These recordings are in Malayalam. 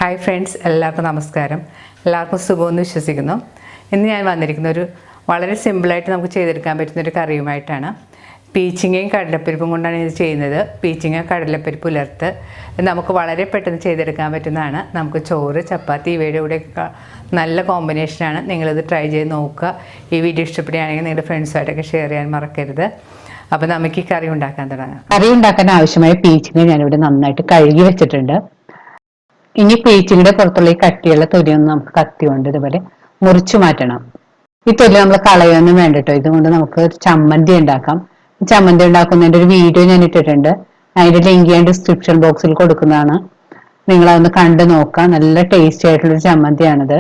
ഹായ് ഫ്രണ്ട്സ്, എല്ലാവർക്കും നമസ്കാരം. എല്ലാവർക്കും സുഖമെന്ന് വിശ്വസിക്കുന്നു. ഇന്ന് ഞാൻ വന്നിരിക്കുന്ന ഒരു വളരെ സിമ്പിളായിട്ട് നമുക്ക് ചെയ്തെടുക്കാൻ പറ്റുന്നൊരു കറിയുമായിട്ടാണ്. പീച്ചിങ്ങയും കടലപ്പരിപ്പും കൊണ്ടാണ് ഇത് ചെയ്യുന്നത്. പീച്ചിങ്ങ കടലപ്പരിപ്പ് ഉലർത്ത് നമുക്ക് വളരെ പെട്ടെന്ന് ചെയ്തെടുക്കാൻ പറ്റുന്നതാണ്. നമുക്ക് ചോറ്, ചപ്പാത്തി ഇവയുടെ കൂടെ നല്ല കോമ്പിനേഷനാണ്. നിങ്ങളിത് ട്രൈ ചെയ്ത് നോക്കുക. ഈ വീഡിയോ ഇഷ്ടപ്പെടുകയാണെങ്കിൽ നിങ്ങളുടെ ഫ്രണ്ട്സുമായിട്ടൊക്കെ ഷെയർ ചെയ്യാൻ മറക്കരുത്. അപ്പോൾ നമുക്ക് ഈ കറി ഉണ്ടാക്കാൻ തുടങ്ങാം. കറി ഉണ്ടാക്കാൻ ആവശ്യമായ പീച്ചിങ്ങ ഞാനിവിടെ നന്നായിട്ട് കഴുകി വെച്ചിട്ടുണ്ട്. ഇനി പീച്ചിങ്ങിന്റെ പുറത്തുള്ള ഈ കട്ടിയുള്ള തൊലിയൊന്ന് നമുക്ക് കത്തി കൊണ്ട് ഇതുപോലെ മുറിച്ചു മാറ്റണം. ഈ തൊലി നമ്മൾ കളയൊന്നും വേണ്ടിട്ടോ. ഇതുകൊണ്ട് നമുക്ക് ഒരു ചമ്മന്തി ഉണ്ടാക്കാം. ചമ്മന്തി ഉണ്ടാക്കുന്നതിന്റെ ഒരു വീഡിയോ ഞാൻ ഇട്ടിട്ടുണ്ട്. അതിന്റെ ലിങ്ക് ഞാൻ ഡിസ്ക്രിപ്ഷൻ ബോക്സിൽ കൊടുക്കുന്നതാണ്. നിങ്ങൾ അതൊന്ന് കണ്ടു നോക്കാം. നല്ല ടേസ്റ്റി ആയിട്ടുള്ളൊരു ചമ്മന്തിയാണിത്.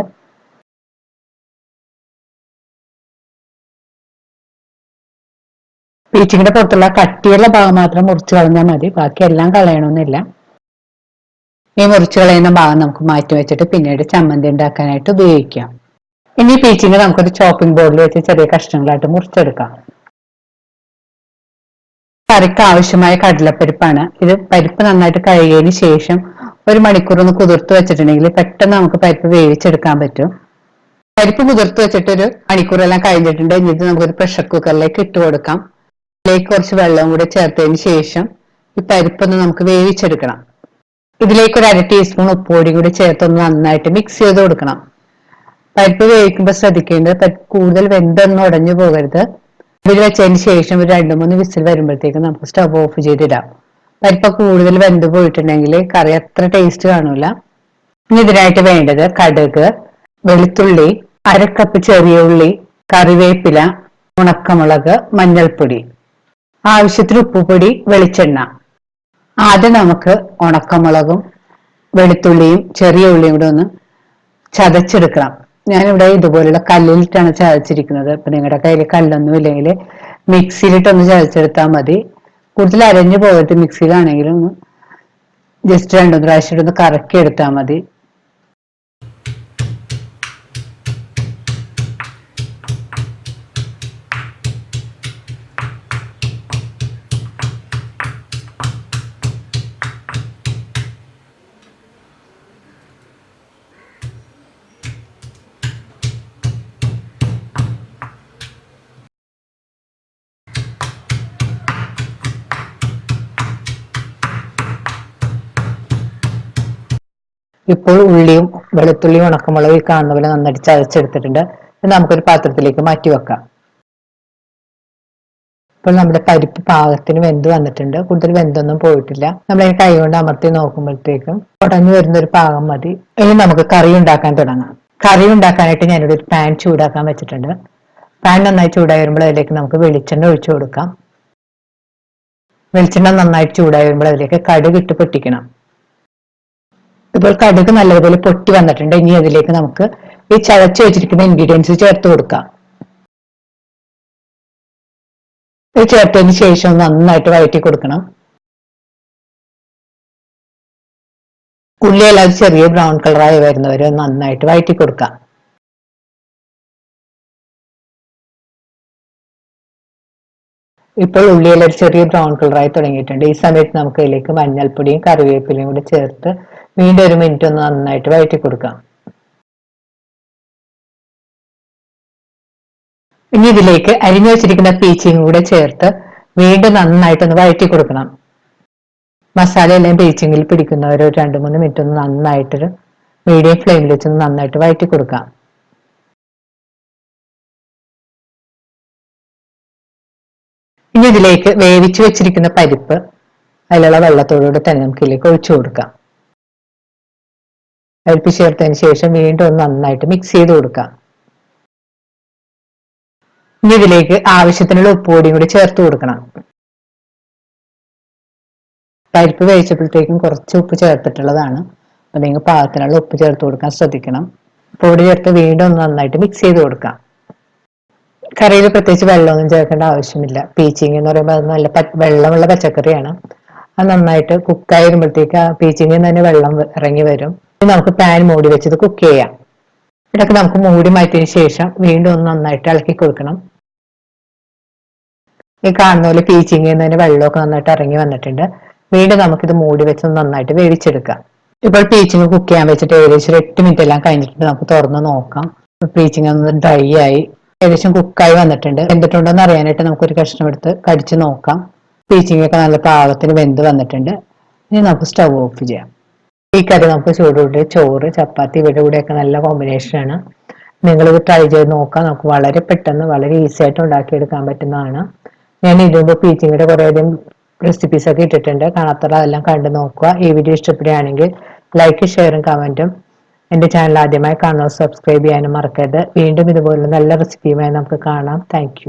പീച്ചിങ്ങിന്റെ പുറത്തുള്ള കട്ടിയുള്ള ഭാഗം മാത്രം മുറിച്ചു കളഞ്ഞാൽ മതി. ബാക്കി എല്ലാം കളയണമെന്നില്ല. ഈ മുറിച്ചു കളയുന്ന ഭാഗം നമുക്ക് മാറ്റി വെച്ചിട്ട് പിന്നീട് ചമ്മന്തി ഉണ്ടാക്കാനായിട്ട് ഉപയോഗിക്കാം. ഇനി പീച്ചിങ്ങ നമുക്കൊരു ചോപ്പിംഗ് ബോർഡിൽ വെച്ച് ചെറിയ കഷ്ണങ്ങളായിട്ട് മുറിച്ചെടുക്കാം. കറിക്ക് ആവശ്യമായ കടലപ്പരിപ്പാണ് ഇത്. പരിപ്പ് നന്നായിട്ട് കഴുകിയതിന് ശേഷം 1 മണിക്കൂർ ഒന്ന് കുതിർത്ത് വെച്ചിട്ടുണ്ടെങ്കിൽ പെട്ടെന്ന് നമുക്ക് പരിപ്പ് വേവിച്ചെടുക്കാൻ പറ്റും. പരിപ്പ് കുതിർത്ത് വെച്ചിട്ട് 1 മണിക്കൂറെല്ലാം കഴിഞ്ഞിട്ടുണ്ട്. എന്നിട്ട് നമുക്കൊരു പ്രഷർ കുക്കറിലേക്ക് ഇട്ട് കൊടുക്കാം. അതിലേക്ക് കുറച്ച് വെള്ളവും കൂടെ ചേർത്തതിന് ശേഷം ഈ പരിപ്പൊന്ന് നമുക്ക് വേവിച്ചെടുക്കണം. ഇതിലേക്ക് 1/2 ടീസ്പൂൺ ഉപ്പുപൊടി കൂടി ചേർത്തൊന്ന് നന്നായിട്ട് മിക്സ് ചെയ്ത് കൊടുക്കണം. പരിപ്പ് വേവിക്കുമ്പോൾ ശ്രദ്ധിക്കേണ്ടത് പരിപ്പ് കൂടുതൽ വെന്തൊന്നും ഉടഞ്ഞു പോകരുത്. ഇതിൽ വെച്ചതിന് ശേഷം ഒരു 2-3 വിസിൽ വരുമ്പോഴത്തേക്കും നമുക്ക് സ്റ്റവ് ഓഫ് ചെയ്തിടാം. പരിപ്പ് കൂടുതൽ വെന്ത് പോയിട്ടുണ്ടെങ്കിൽ കറി അത്ര ടേസ്റ്റ് കാണൂല. ഇനി ഇതിനായിട്ട് വേണ്ടത് കടുക്, വെളുത്തുള്ളി, 1/2 കപ്പ് ചെറിയ ഉള്ളി, കറിവേപ്പില, ഉണക്കമുളക്, മഞ്ഞൾപ്പൊടി, ആവശ്യത്തിന് ഉപ്പുപൊടി, വെളിച്ചെണ്ണ. ആദ്യം നമുക്ക് ഉണക്കമുളകും വെളുത്തുള്ളിയും ചെറിയ ഉള്ളിയും കൂടെ ഒന്ന് ചതച്ചെടുക്കണം. ഞാനിവിടെ ഇതുപോലുള്ള കല്ലിലിട്ടാണ് ചതച്ചിരിക്കുന്നത്. ഇപ്പൊ നിങ്ങളുടെ കയ്യിൽ കല്ലൊന്നും ഇല്ലെങ്കിൽ മിക്സിയിലിട്ടൊന്ന് ചതച്ചെടുത്താൽ മതി. കൂടുതൽ അരഞ്ഞു പോയിട്ട് മിക്സിയിലാണെങ്കിലും ഒന്ന് ജസ്റ്റ് 2 പ്രാവശ്യം ഒന്ന് കറക്കി എടുത്താൽ മതി. ഇപ്പോൾ ഉള്ളിയും വെളുത്തുള്ളിയും ഉണക്കമുളകും ഈ കാണുന്ന പോലെ നന്നായിട്ട് ചതച്ചെടുത്തിട്ടുണ്ട്. നമുക്കൊരു പാത്രത്തിലേക്ക് മാറ്റി വെക്കാം. ഇപ്പോൾ നമ്മുടെ പരിപ്പ് പാകത്തിന് വെന്ത് വന്നിട്ടുണ്ട്. കൂടുതൽ വെന്തൊന്നും പോയിട്ടില്ല. നമ്മൾ ഈ കൈ കൊണ്ട് അമർത്തി നോക്കുമ്പോഴത്തേക്കും ഉടഞ്ഞു വരുന്ന ഒരു പാകം മതി. ഇനി നമുക്ക് കറി ഉണ്ടാക്കാൻ തുടങ്ങാം. കറി ഉണ്ടാക്കാനായിട്ട് ഞാനിവിടെ ഒരു പാൻ ചൂടാക്കാൻ വെച്ചിട്ടുണ്ട്. പാൻ നന്നായി ചൂടായി വരുമ്പോൾ അതിലേക്ക് നമുക്ക് വെളിച്ചെണ്ണ ഒഴിച്ചു കൊടുക്കാം. വെളിച്ചെണ്ണ നന്നായിട്ട് ചൂടായി വരുമ്പോൾ അതിലേക്ക് കടുക് ഇട്ട് പൊട്ടിക്കണം. ഇപ്പോൾ കടുക് നല്ലതുപോലെ പൊട്ടി വന്നിട്ടുണ്ട്. ഇനി അതിലേക്ക് നമുക്ക് ഈ ചതച്ച് വെച്ചിരിക്കുന്ന ഇൻഗ്രീഡിയൻസ് ചേർത്ത് കൊടുക്കാം. ഇത് ചേർത്തതിന് ശേഷം നന്നായിട്ട് വഴറ്റി കൊടുക്കണം. ഉള്ളിയെല്ലാം ചെറിയ ബ്രൗൺ കളറായി വരുന്നവരെ നന്നായിട്ട് വഴറ്റി കൊടുക്കാം. ഇപ്പോൾ ഉള്ളിയെല്ലാം ചെറിയ ബ്രൗൺ കളറായി തുടങ്ങിയിട്ടുണ്ട്. ഈ സമയത്ത് നമുക്ക് ഇതിലേക്ക് മഞ്ഞൾപ്പൊടിയും കറിവേപ്പിലയും കൂടി ചേർത്ത് വീണ്ടും 1 മിനിറ്റ് ഒന്ന് നന്നായിട്ട് വഴറ്റി കൊടുക്കാം. ഇനി ഇതിലേക്ക് അരിഞ്ഞു വെച്ചിരിക്കുന്ന പീച്ചിങ്ങ കൂടെ ചേർത്ത് വീണ്ടും നന്നായിട്ടൊന്ന് വഴറ്റി കൊടുക്കണം. മസാല എല്ലാം പീച്ചിങ്ങിൽ പിടിക്കുന്നവർ 2-3 മിനിറ്റ് ഒന്ന് നന്നായിട്ടൊരു മീഡിയം ഫ്ലെയിമിൽ വെച്ച് നന്നായിട്ട് വഴറ്റി കൊടുക്കാം. ഇനി ഇതിലേക്ക് വേവിച്ചു വെച്ചിരിക്കുന്ന പരിപ്പ് അതിലുള്ള വെള്ളത്തോടുകൂടി തന്നെ നമുക്ക് ഇതിലേക്ക് ഒഴിച്ചു കൊടുക്കാം. പരിപ്പ് ചേർത്തതിന് ശേഷം വീണ്ടും ഒന്ന് നന്നായിട്ട് മിക്സ് ചെയ്ത് കൊടുക്കാം. ഇനി ഇതിലേക്ക് ആവശ്യത്തിനുള്ള ഉപ്പുപൊടിയും കൂടി ചേർത്ത് കൊടുക്കണം. പരിപ്പ് വേവിച്ചപ്പോഴത്തേക്കും കുറച്ച് ഉപ്പ് ചേർത്തിട്ടുള്ളതാണ്. അപ്പൊ നിങ്ങൾ പാകത്തിനുള്ള ഉപ്പ് ചേർത്ത് കൊടുക്കാൻ ശ്രദ്ധിക്കണം. പൊടി ചേർത്ത് വീണ്ടും ഒന്ന് നന്നായിട്ട് മിക്സ് ചെയ്ത് കൊടുക്കാം. കറിയിൽ പ്രത്യേകിച്ച് വെള്ളമൊന്നും ചേർക്കേണ്ട ആവശ്യമില്ല. പീച്ചിങ്ങ എന്ന് പറയുമ്പോൾ അത് നല്ല വെള്ളമുള്ള പച്ചക്കറിയാണ്. അത് നന്നായിട്ട് കുക്കായി വരുമ്പോഴത്തേക്ക് ആ പീച്ചിങ്ങയിൽ തന്നെ വെള്ളം ഇറങ്ങി വരും. നമുക്ക് പാൻ മൂടി വെച്ചത് കുക്ക് ചെയ്യാം. ഇടയ്ക്ക് നമുക്ക് മൂടി മാറ്റിയതിനു ശേഷം വീണ്ടും ഒന്ന് നന്നായിട്ട് ഇളക്കി കൊടുക്കണം. ഈ കാണുന്ന പോലെ പീച്ചിങ്ങയിൽ നിന്ന് തന്നെ വെള്ളമൊക്കെ നന്നായിട്ട് ഇറങ്ങി വന്നിട്ടുണ്ട്. വീണ്ടും നമുക്കിത് മൂടി വെച്ച് നന്നായിട്ട് വേവിച്ചെടുക്കാം. ഇപ്പോൾ പീച്ചിങ് കുക്ക് ചെയ്യാൻ വെച്ചിട്ട് ഏകദേശം 8 മിനിറ്റ് എല്ലാം കഴിഞ്ഞിട്ട് നമുക്ക് തുറന്ന് നോക്കാം. പീച്ചിങ് ഒന്ന് ഡ്രൈ ആയി ഏകദേശം കുക്കായി വന്നിട്ടുണ്ട്. വെന്തിട്ടുണ്ടോന്ന് അറിയാനായിട്ട് നമുക്കൊരു കഷ്ണം എടുത്ത് കടിച്ചു നോക്കാം. പീച്ചിങ് ഒക്കെ നല്ല പാകത്തിന് വെന്ത് വന്നിട്ടുണ്ട്. ഇനി നമുക്ക് സ്റ്റവ് ഓഫ് ചെയ്യാം. ഈ കറി നമുക്ക് ചൂടോടെ ചോറ്, ചപ്പാത്തി ഇവരുടെ കൂടെയൊക്കെ നല്ല കോമ്പിനേഷനാണ്. നിങ്ങളിത് ട്രൈ ചെയ്ത് നോക്കാം. നമുക്ക് വളരെ പെട്ടെന്ന് വളരെ ഈസി ആയിട്ട് ഉണ്ടാക്കിയെടുക്കാൻ പറ്റുന്നതാണ്. ഞാൻ ഇതിന്റെ പീച്ചിങ്ങിന്റെ കുറേയധികം റെസിപ്പീസ് ഒക്കെ ഇട്ടിട്ടുണ്ട്. കാണാത്തവർ അതെല്ലാം കണ്ടു നോക്കുക. ഈ വീഡിയോ ഇഷ്ടപ്പെടുകയാണെങ്കിൽ ലൈക്ക്, ഷെയറും കമന്റും. എന്റെ ചാനൽ ആദ്യമായി കാണുന്നവർ സബ്സ്ക്രൈബ് ചെയ്യാനും മറക്കരുത്. വീണ്ടും ഇതുപോലുള്ള നല്ല റെസിപ്പിയുമായി നമുക്ക് കാണാം. Thank you.